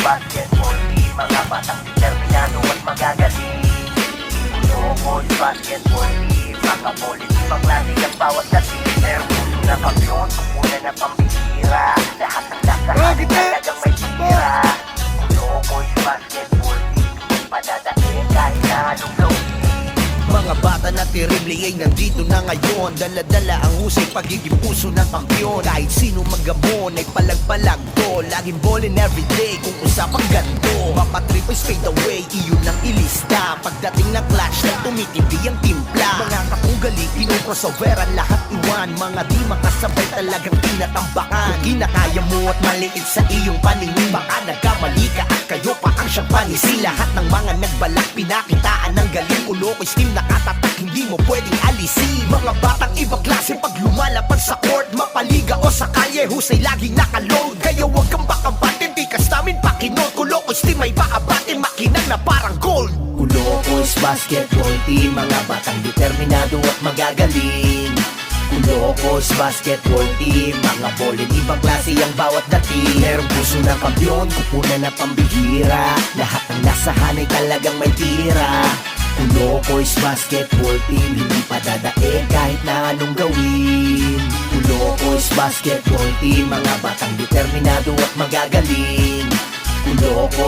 basketball team, mga batang determinado at magagaling. Ulo basketball team, mga politik ang klase ang bawat dating. Pero puso na kampiyon, kukunan na pambihira. Lahat ng nakahanin talagang may tira. Ulo basketball team, padadating kahit na anong gawin. Mga bata na terrible ay nandito na ngayon. Dala-dala ang husay, pagiging puso ng kampiyon. Kahit sino magabon ay palag-palag to. Laging ballin' everyday kung usapang ganto. Mapatrip ay straight away, iyon ang ilista. Pagdating ng clutch na tumitindi ang timpla. Mga kapugali, pinocrossover ang lahat iwan. Mga di makasabay talagang tinatambakan. Kung kinakaya mo at maliit sa iyong paningin, baka nagkamali ka at kayo pa ang siyang panisi. Lahat ng mga nagbalak, pinakitaan ng galing. Ulo ko'y steam nakatatak, hindi mo pwedeng alisin. Mga batang ibang klase pag lumalapan sa court, mapaliga o sa kalye, husay laging nakaload. Kaya huwag kang bakabatin, tikas namin pakinod. Kulokos team ay baabatin, makinang na parang gold. Kulokos basketball team, mga batang determinado at magagaling. Kulokos basketball team, mga bolin ibang klase ang bawat dating. Merong puso ng kampiyon, kupunan na pambihira. Lahat ng nasahan ay talagang may tira. Kulokos basketball team, hindi padadaig kahit na anong gawin. Kulokos basketball team, mga batang determinado at magagaling. Kulokos